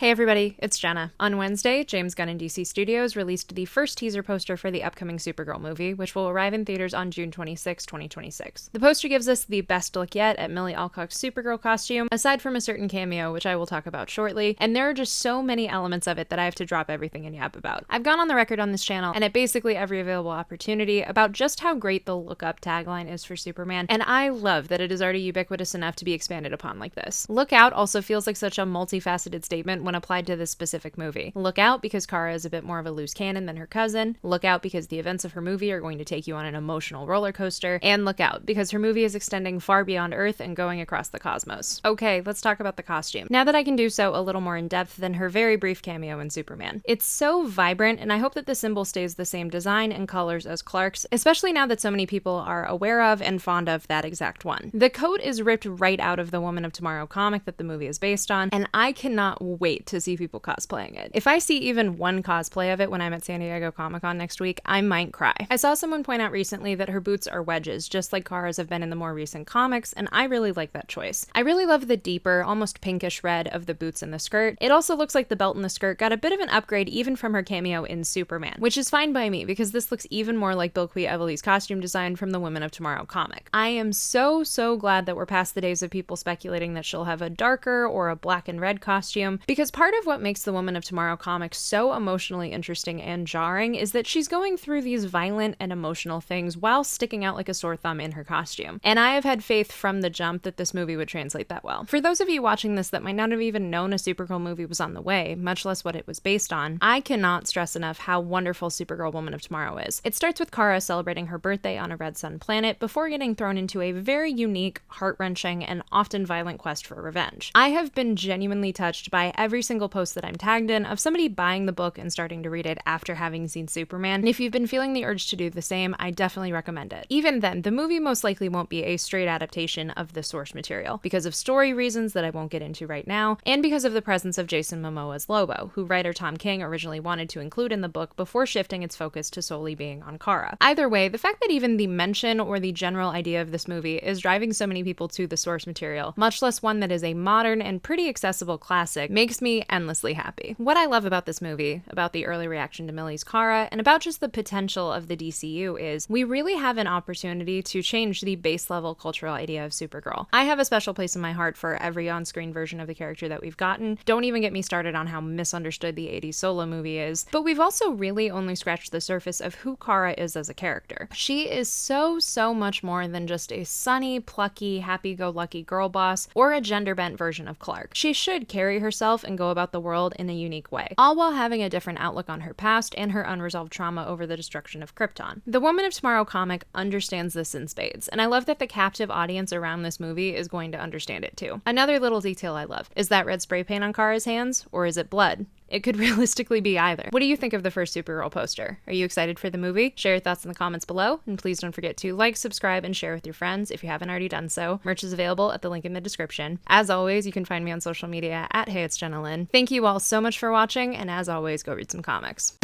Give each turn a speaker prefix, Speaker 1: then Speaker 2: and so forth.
Speaker 1: Hey everybody, it's Jenna. On Wednesday, James Gunn and DC Studios released the first teaser poster for the upcoming Supergirl movie, which will arrive in theaters on June 26, 2026. The poster gives us the best look yet at Millie Alcock's Supergirl costume, aside from a certain cameo, which I will talk about shortly, and there are just so many elements of it that I have to drop everything and yap about. I've gone on the record on this channel, and at basically every available opportunity, about just how great the Look Up tagline is for Superman, and I love that it is already ubiquitous enough to be expanded upon like this. Look Out also feels like such a multifaceted statement when applied to this specific movie. Look out because Kara is a bit more of a loose cannon than her cousin. Look out because the events of her movie are going to take you on an emotional roller coaster. And look out because her movie is extending far beyond Earth and going across the cosmos. Okay, let's talk about the costume. Now that I can do so a little more in depth than her very brief cameo in Superman. It's so vibrant, and I hope that the symbol stays the same design and colors as Clark's, especially now that so many people are aware of and fond of that exact one. The coat is ripped right out of the Woman of Tomorrow comic that the movie is based on, and I cannot wait to see people cosplaying it. If I see even one cosplay of it when I'm at San Diego Comic-Con next week, I might cry. I saw someone point out recently that her boots are wedges, just like Kara's have been in the more recent comics, and I really like that choice. I really love the deeper, almost pinkish red of the boots and the skirt. It also looks like the belt and the skirt got a bit of an upgrade even from her cameo in Superman, which is fine by me because this looks even more like Bilquis Evely's costume design from the Women of Tomorrow comic. I am so glad that we're past the days of people speculating that she'll have a darker or a black and red costume, because part of what makes the Woman of Tomorrow comic so emotionally interesting and jarring is that she's going through these violent and emotional things while sticking out like a sore thumb in her costume. And I have had faith from the jump that this movie would translate that well. For those of you watching this that might not have even known a Supergirl movie was on the way, much less what it was based on, I cannot stress enough how wonderful Supergirl Woman of Tomorrow is. It starts with Kara celebrating her birthday on a red sun planet before getting thrown into a very unique, heart-wrenching, and often violent quest for revenge. I have been genuinely touched by every single post that I'm tagged in of somebody buying the book and starting to read it after having seen Superman, and if you've been feeling the urge to do the same, I definitely recommend it. Even then, the movie most likely won't be a straight adaptation of the source material, because of story reasons that I won't get into right now, and because of the presence of Jason Momoa as Lobo, who writer Tom King originally wanted to include in the book before shifting its focus to solely being on Kara. Either way, the fact that even the mention or the general idea of this movie is driving so many people to the source material, much less one that is a modern and pretty accessible classic, makes me endlessly happy. What I love about this movie, about the early reaction to Millie's Kara, and about just the potential of the DCU is we really have an opportunity to change the base level cultural idea of Supergirl. I have a special place in my heart for every on-screen version of the character that we've gotten. Don't even get me started on how misunderstood the 80s Solo movie is, but we've also really only scratched the surface of who Kara is as a character. She is so much more than just a sunny, plucky, happy-go-lucky girl boss or a gender-bent version of Clark. She should carry herself and go about the world in a unique way, all while having a different outlook on her past and her unresolved trauma over the destruction of Krypton. The Woman of Tomorrow comic understands this in spades, and I love that the captive audience around this movie is going to understand it too. Another little detail I love is that red spray paint on Kara's hands, or is it blood? It could realistically be either. What do you think of the first Supergirl poster? Are you excited for the movie? Share your thoughts in the comments below, and please don't forget to like, subscribe, and share with your friends if you haven't already done so. Merch is available at the link in the description. As always, you can find me on social media at Hey It's Jenna Lynn. Thank you all so much for watching, and as always, go read some comics.